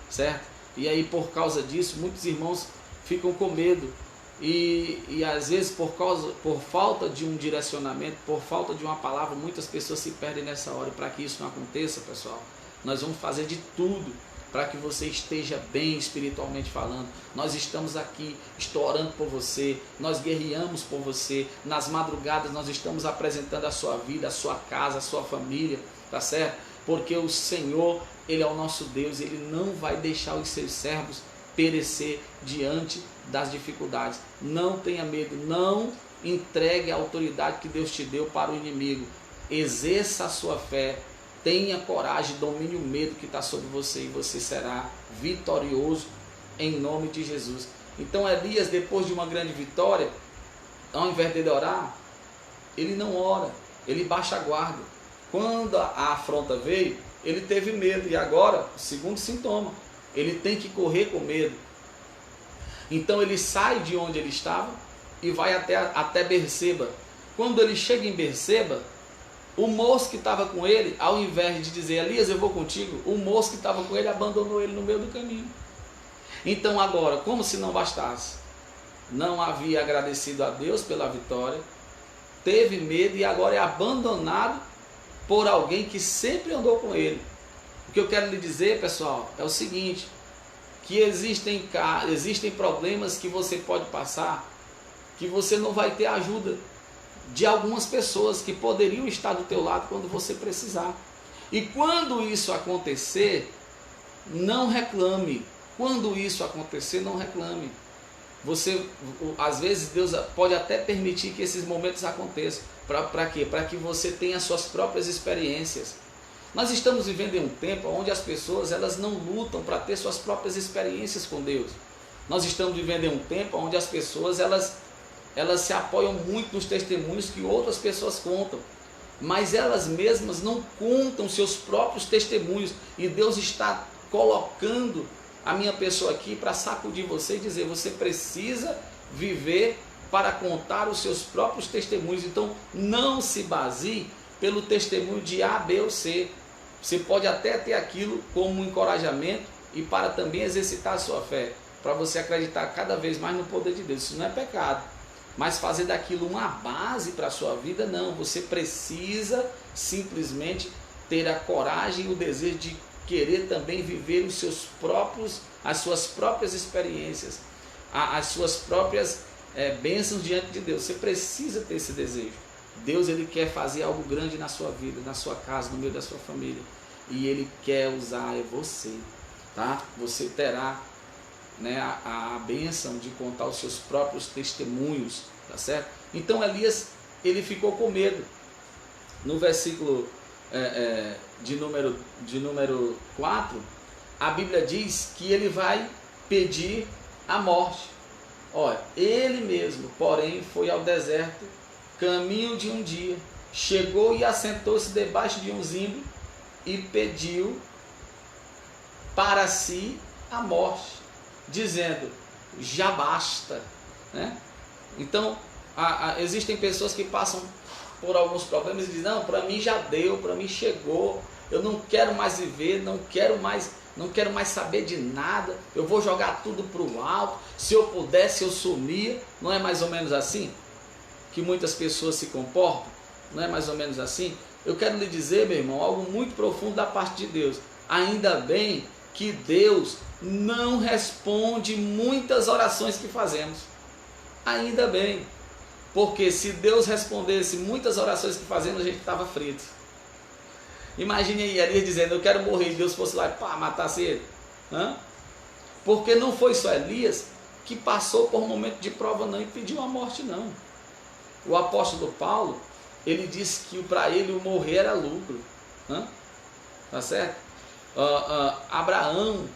Speaker 1: certo? E aí por causa disso, muitos irmãos ficam com medo e às vezes por falta de um direcionamento, por falta de uma palavra, muitas pessoas se perdem nessa hora. E para que isso não aconteça, pessoal, nós vamos fazer de tudo para que você esteja bem espiritualmente falando. Nós estamos aqui, estou orando por você, nós guerreamos por você, nas madrugadas nós estamos apresentando a sua vida, a sua casa, a sua família, tá certo? Porque o Senhor, Ele é o nosso Deus, Ele não vai deixar os seus servos perecer diante das dificuldades. Não tenha medo, não entregue a autoridade que Deus te deu para o inimigo. Exerça a sua fé, tenha coragem, domine o medo que está sobre você e você será vitorioso em nome de Jesus. Então Elias, depois de uma grande vitória, ao invés de orar, ele não ora, ele baixa a guarda. Quando a afronta veio, ele teve medo, e agora, o segundo sintoma, ele tem que correr com medo. Então ele sai de onde ele estava e vai até Berseba. Quando ele chega em Berseba, o moço que estava com ele, ao invés de dizer, Elias, eu vou contigo, o moço que estava com ele abandonou ele no meio do caminho. Então agora, como se não bastasse, não havia agradecido a Deus pela vitória, teve medo e agora é abandonado por alguém que sempre andou com ele. O que eu quero lhe dizer, pessoal, é o seguinte, que existem problemas que você pode passar, que você não vai ter ajuda de algumas pessoas que poderiam estar do teu lado quando você precisar. E quando isso acontecer, não reclame. Quando isso acontecer, não reclame. Às vezes Deus pode até permitir que esses momentos aconteçam. Para quê? Para que você tenha suas próprias experiências. Nós estamos vivendo em um tempo onde as pessoas elas não lutam para ter suas próprias experiências com Deus. Nós estamos vivendo em um tempo onde as pessoas elas se apoiam muito nos testemunhos que outras pessoas contam, mas elas mesmas não contam seus próprios testemunhos. E Deus está colocando a minha pessoa aqui para sacudir você e dizer, você precisa viver para contar os seus próprios testemunhos. Então não se baseie pelo testemunho de A, B ou C. Você pode até ter aquilo como um encorajamento e para também exercitar a sua fé, para você acreditar cada vez mais no poder de Deus. Isso não é pecado, mas fazer daquilo uma base para a sua vida, não. Você precisa simplesmente ter a coragem e o desejo de querer também viver as suas próprias experiências, as suas próprias bênçãos diante de Deus. Você precisa ter esse desejo. Deus ele quer fazer algo grande na sua vida, na sua casa, no meio da sua família. E Ele quer usar você, tá? Você terá, né, a bênção de contar os seus próprios testemunhos, tá certo? Então Elias, ele ficou com medo. No versículo de número 4, a Bíblia diz que ele vai pedir a morte. Olha, ele mesmo, porém, foi ao deserto, caminho de um dia, chegou e assentou-se debaixo de um zimbro e pediu para si a morte, dizendo, já basta, né? Então, existem pessoas que passam por alguns problemas e dizem, não, para mim já deu, para mim chegou, eu não quero mais viver, não quero mais saber de nada, eu vou jogar tudo para o alto, se eu pudesse eu sumia. Não é mais ou menos assim que muitas pessoas se comportam? Não é mais ou menos assim? Eu quero lhe dizer, meu irmão, algo muito profundo da parte de Deus. Ainda bem que Deus não responde muitas orações que fazemos. Ainda bem. Porque se Deus respondesse muitas orações que fazemos, a gente estava frito. Imagine aí Elias dizendo, eu quero morrer, e Deus fosse lá e pá, matasse ele. Porque não foi só Elias que passou por um momento de prova não e pediu a morte não. O apóstolo Paulo, ele disse que para ele o morrer era lucro. Tá certo? Abraão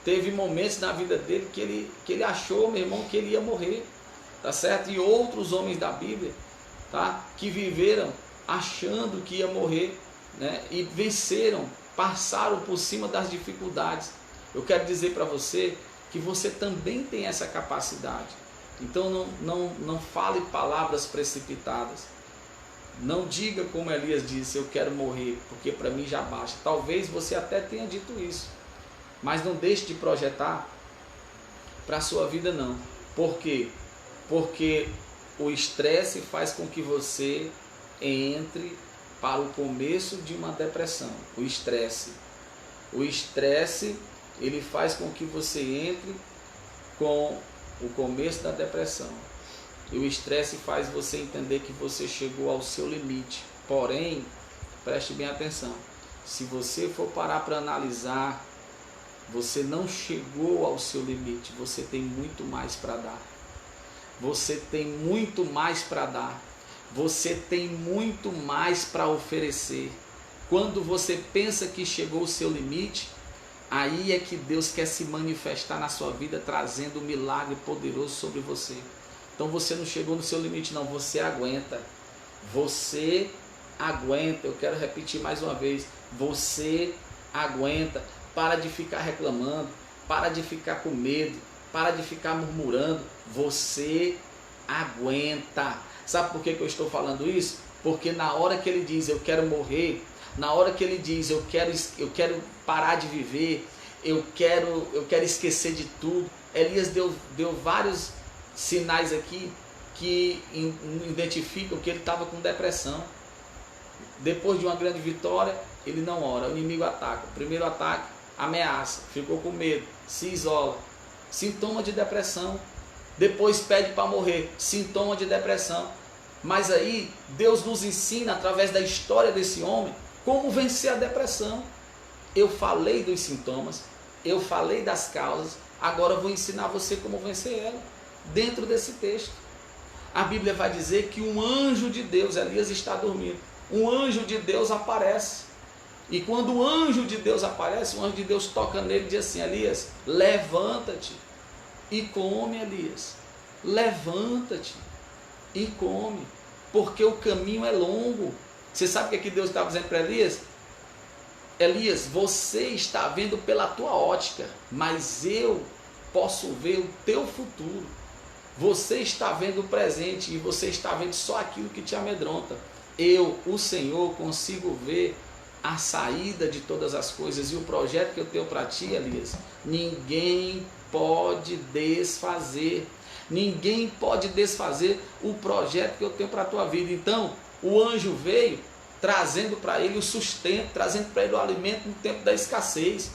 Speaker 1: teve momentos na vida dele que ele achou, meu irmão, que ele ia morrer. Tá certo? E outros homens da Bíblia, tá? Que viveram achando que ia morrer, né? E venceram, passaram por cima das dificuldades. Eu quero dizer para você que você também tem essa capacidade. Então não fale palavras precipitadas. Não diga como Elias disse, eu quero morrer, porque para mim já basta. Talvez você até tenha dito isso, mas não deixe de projetar para a sua vida não. Por quê? Porque o estresse faz com que você entre para o começo de uma depressão. O estresse, ele faz com que você entre com o começo da depressão. E o estresse faz você entender que você chegou ao seu limite. Porém, preste bem atenção. Se você for parar para analisar, você não chegou ao seu limite. Você tem muito mais para dar. Você tem muito mais para dar. Você tem muito mais para oferecer. Quando você pensa que chegou ao seu limite, aí é que Deus quer se manifestar na sua vida, trazendo um milagre poderoso sobre você. Então você não chegou no seu limite não, você aguenta. Você aguenta, eu quero repetir mais uma vez. Você aguenta. Para de ficar reclamando, para de ficar com medo, para de ficar murmurando. Você aguenta. Sabe por que eu estou falando isso? Porque na hora que ele diz, eu quero morrer, na hora que ele diz, eu quero parar de viver, eu quero esquecer de tudo, Elias deu vários sinais aqui que identificam que ele estava com depressão. Depois de uma grande vitória, ele não ora, o inimigo ataca. Primeiro ataque, ameaça, ficou com medo, se isola. Sintoma de depressão. Depois pede para morrer, sintoma de depressão. Mas aí Deus nos ensina através da história desse homem como vencer a depressão. Eu falei dos sintomas, eu falei das causas, agora eu vou ensinar você como vencer ela. Dentro desse texto, a Bíblia vai dizer que um anjo de Deus, Elias está dormindo, um anjo de Deus aparece. E quando o anjo de Deus aparece, o anjo de Deus toca nele e diz assim, Elias, levanta-te e come, Elias. Levanta-te e come, porque o caminho é longo. Você sabe o que Deus estava dizendo para Elias? Elias, você está vendo pela tua ótica, mas eu posso ver o teu futuro. Você está vendo o presente e você está vendo só aquilo que te amedronta. Eu, o Senhor, consigo ver a saída de todas as coisas, e o projeto que eu tenho para ti, Elias, ninguém pode desfazer. Ninguém pode desfazer o projeto que eu tenho para a tua vida. Então, o anjo veio trazendo para ele o sustento, trazendo para ele o alimento no tempo da escassez.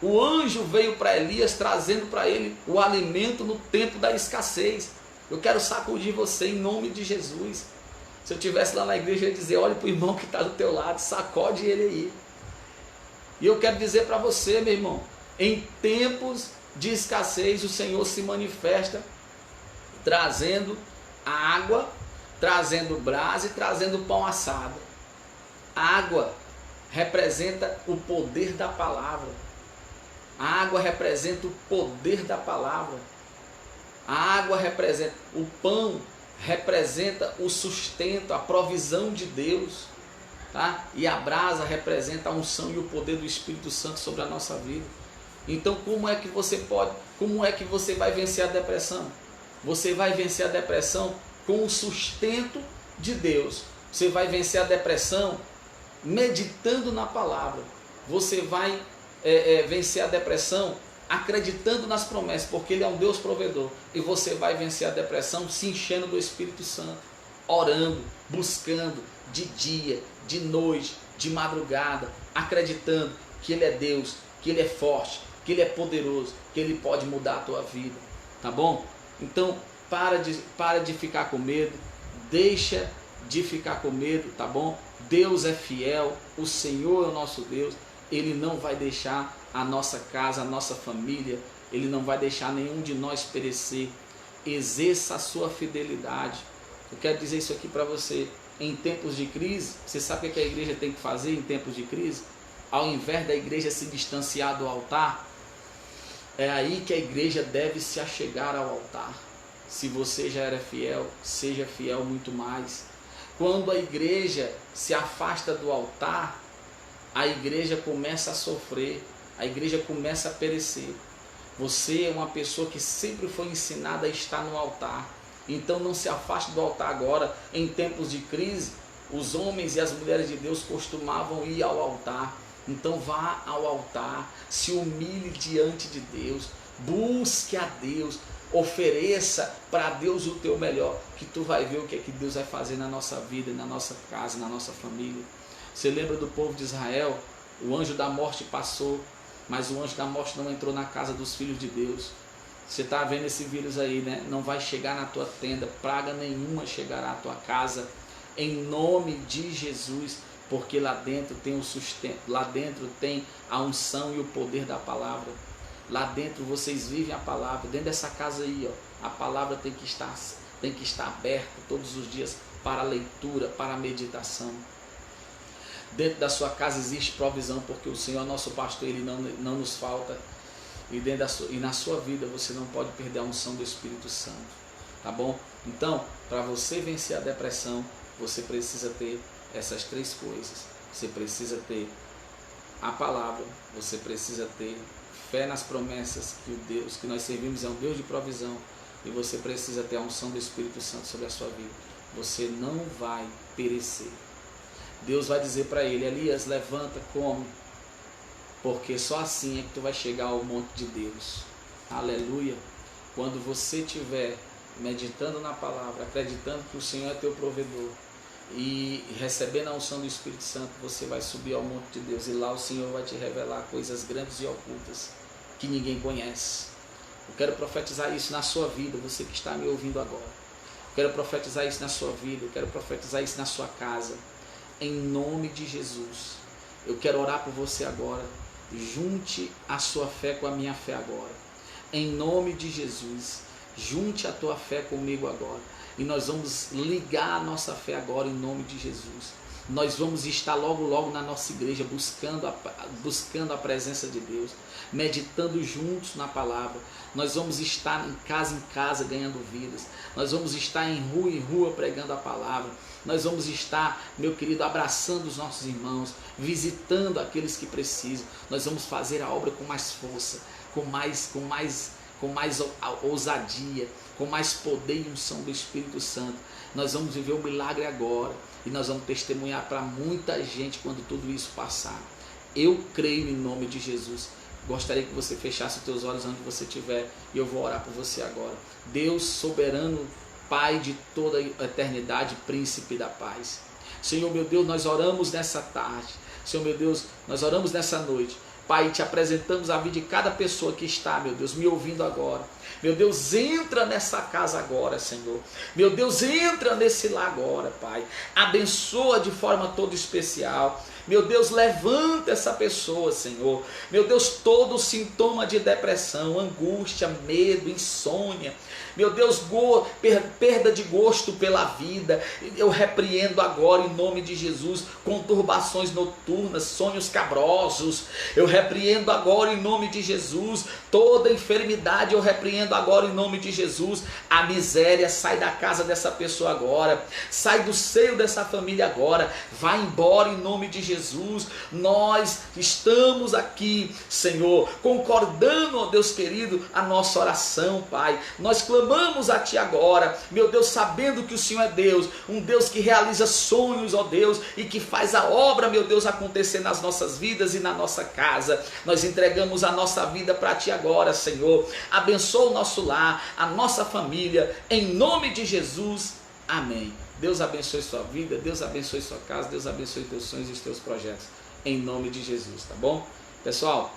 Speaker 1: O anjo veio para Elias trazendo para ele o alimento no tempo da escassez. Eu quero sacudir você em nome de Jesus. Se eu estivesse lá na igreja, eu ia dizer, olha para o irmão que está do teu lado, sacode ele aí. E eu quero dizer para você, meu irmão, em tempos de escassez, o Senhor se manifesta trazendo água, trazendo brasa e trazendo pão assado. A água representa o poder da palavra. A água representa o poder da palavra. A água representa, o pão representa o sustento, a provisão de Deus, tá? E a brasa representa a unção e o poder do Espírito Santo sobre a nossa vida. Então, como é que você vai vencer a depressão? Você vai vencer a depressão com o sustento de Deus. Você vai vencer a depressão meditando na palavra. Você vai vencer a depressão acreditando nas promessas, porque Ele é um Deus provedor. E você vai vencer a depressão se enchendo do Espírito Santo, orando, buscando, de dia, de noite, de madrugada, acreditando que Ele é Deus, que Ele é forte, que Ele é poderoso, que Ele pode mudar a tua vida, tá bom? Então, para de ficar com medo, deixa de ficar com medo, tá bom? Deus é fiel, o Senhor é o nosso Deus, Ele não vai deixar a nossa casa, a nossa família, Ele não vai deixar nenhum de nós perecer. Exerça a sua fidelidade. Eu quero dizer isso aqui para você. Em tempos de crise, você sabe o que a igreja tem que fazer em tempos de crise? Ao invés da igreja se distanciar do altar, é aí que a igreja deve se achegar ao altar. Se você já era fiel, seja fiel muito mais. Quando a igreja se afasta do altar, a igreja começa a sofrer, a igreja começa a perecer. Você é uma pessoa que sempre foi ensinada a estar no altar. Então não se afaste do altar agora. Em tempos de crise, os homens e as mulheres de Deus costumavam ir ao altar. Então vá ao altar, se humilhe diante de Deus, busque a Deus, ofereça para Deus o teu melhor, que tu vai ver o que é que Deus vai fazer na nossa vida, na nossa casa, na nossa família. Você lembra do povo de Israel? O anjo da morte passou, mas o anjo da morte não entrou na casa dos filhos de Deus. Você está vendo esse vírus aí, né? Não vai chegar na tua tenda, praga nenhuma chegará à tua casa, em nome de Jesus, porque lá dentro tem o sustento, lá dentro tem a unção e o poder da palavra. Lá dentro vocês vivem a palavra, dentro dessa casa aí, ó, a palavra tem que estar aberta todos os dias para a leitura, para a meditação. Dentro da sua casa existe provisão, porque o Senhor é nosso pastor, Ele não nos falta. E na sua vida você não pode perder a unção do Espírito Santo, tá bom? Então, para você vencer a depressão, você precisa ter essas três coisas. Você precisa ter a palavra, você precisa ter fé nas promessas que o Deus que nós servimos é um Deus de provisão, e você precisa ter a unção do Espírito Santo sobre a sua vida. Você não vai perecer. Deus vai dizer para ele: Elias, levanta, come, porque só assim é que tu vai chegar ao monte de Deus. Aleluia. Quando você estiver meditando na palavra, acreditando que o Senhor é teu provedor e recebendo a unção do Espírito Santo, você vai subir ao monte de Deus, e lá o Senhor vai te revelar coisas grandes e ocultas que ninguém conhece. Eu quero profetizar isso na sua vida, você que está me ouvindo agora. Eu quero profetizar isso na sua vida, eu quero profetizar isso na sua casa, em nome de Jesus. Eu quero orar por você agora. Junte a sua fé com a minha fé agora, em nome de Jesus. Junte a tua fé comigo agora, e nós vamos ligar a nossa fé agora em nome de Jesus. Nós vamos estar logo na nossa igreja buscando a presença de Deus, meditando juntos na palavra. Nós vamos estar em casa ganhando vidas. Nós vamos estar em rua pregando a palavra. Nós vamos estar, meu querido, abraçando os nossos irmãos, visitando aqueles que precisam. Nós vamos fazer a obra com mais força, com mais ousadia, com mais poder e unção do Espírito Santo. Nós vamos viver o milagre agora, e nós vamos testemunhar para muita gente quando tudo isso passar. Eu creio em nome de Jesus. Gostaria que você fechasse os teus olhos onde você estiver, e eu vou orar por você agora. Deus soberano, Pai de toda a eternidade, príncipe da paz. Senhor meu Deus, nós oramos nessa tarde. Senhor meu Deus, nós oramos nessa noite. Pai, te apresentamos a vida de cada pessoa que está, meu Deus, me ouvindo agora. Meu Deus, entra nessa casa agora, Senhor. Meu Deus, entra nesse lar agora, Pai. Abençoa de forma toda especial. Meu Deus, levanta essa pessoa, Senhor. Meu Deus, todo sintoma de depressão, angústia, medo, insônia, meu Deus, perda de gosto pela vida, eu repreendo agora em nome de Jesus, conturbações noturnas, sonhos cabrosos, eu repreendo agora em nome de Jesus, toda enfermidade eu repreendo agora em nome de Jesus. A miséria sai da casa dessa pessoa agora, sai do seio dessa família agora, vai embora em nome de Jesus. Nós estamos aqui, Senhor, concordando, ó Deus querido, a nossa oração, Pai. Nós clamamos a Ti agora, meu Deus, sabendo que o Senhor é Deus, um Deus que realiza sonhos, ó Deus, e que faz a obra, meu Deus, acontecer nas nossas vidas e na nossa casa. Nós entregamos a nossa vida para Ti agora, Senhor. Abençoa o nosso lar, a nossa família, em nome de Jesus. Amém. Deus abençoe sua vida, Deus abençoe sua casa, Deus abençoe teus sonhos e os teus projetos, em nome de Jesus, tá bom? Pessoal,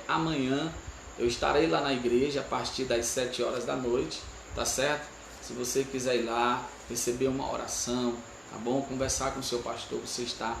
Speaker 1: amanhã eu estarei lá na igreja a partir das 7 horas da noite, tá certo? Se você quiser ir lá, receber uma oração, tá bom? Conversar com o seu pastor, você está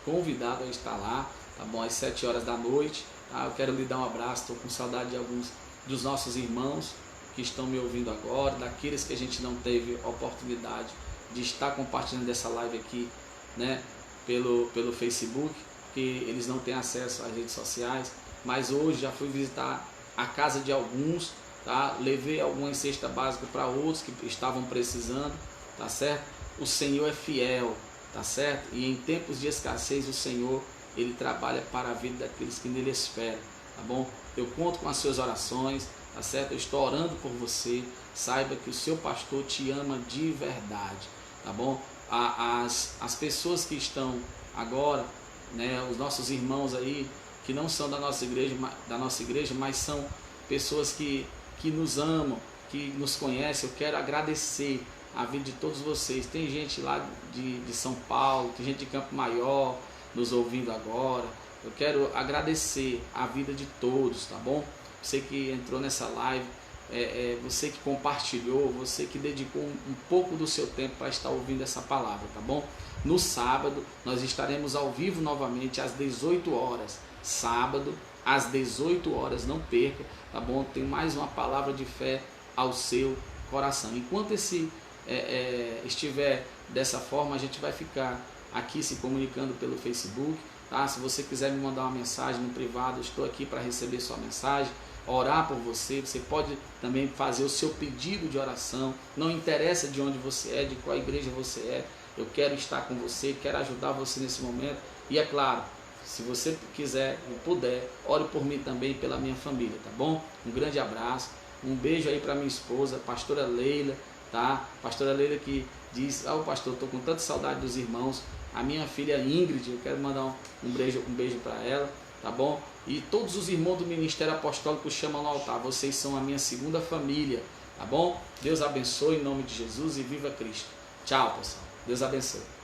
Speaker 1: convidado a estar lá, tá bom? Às 7 horas da noite, tá? Eu quero lhe dar um abraço, estou com saudade de alguns dos nossos irmãos que estão me ouvindo agora, daqueles que a gente não teve oportunidade de estar compartilhando dessa live aqui, né? Pelo Facebook, que eles não têm acesso às redes sociais, mas hoje já fui visitar a casa de alguns, tá? Levei algumas cestas básicas para outros que estavam precisando, tá certo? O Senhor é fiel, tá certo? E em tempos de escassez o Senhor, Ele trabalha para a vida daqueles que nele esperam, tá bom? Eu conto com as suas orações, tá certo? Eu estou orando por você, saiba que o seu pastor te ama de verdade, tá bom? As pessoas que estão agora, né, os nossos irmãos aí, que não são da nossa igreja, mas são pessoas que nos amam, que nos conhecem. Eu quero agradecer a vida de todos vocês. Tem gente lá de São Paulo, tem gente de Campo Maior nos ouvindo agora. Eu quero agradecer a vida de todos, tá bom? Você que entrou nessa live, você que compartilhou, você que dedicou um pouco do seu tempo para estar ouvindo essa palavra, tá bom? No sábado, nós estaremos ao vivo novamente às 18 horas. Sábado, às 18 horas, não perca, tá bom? Tem mais uma palavra de fé ao seu coração. Enquanto estiver dessa forma, a gente vai ficar aqui se comunicando pelo Facebook, tá? Se você quiser me mandar uma mensagem no privado, eu estou aqui para receber sua mensagem, orar por você. Você pode também fazer o seu pedido de oração, não interessa de onde você é, de qual igreja você é, eu quero estar com você, quero ajudar você nesse momento. E é claro, se você quiser e puder, ore por mim também e pela minha família, tá bom? Um grande abraço, um beijo aí para minha esposa, pastora Leila, tá? Pastora Leila que diz, pastor, estou com tanta saudade dos irmãos. A minha filha Ingrid, eu quero mandar um beijo para ela, tá bom? E todos os irmãos do Ministério Apostólico chamam no altar, vocês são a minha segunda família, tá bom? Deus abençoe em nome de Jesus e viva Cristo. Tchau, pessoal. Deus abençoe.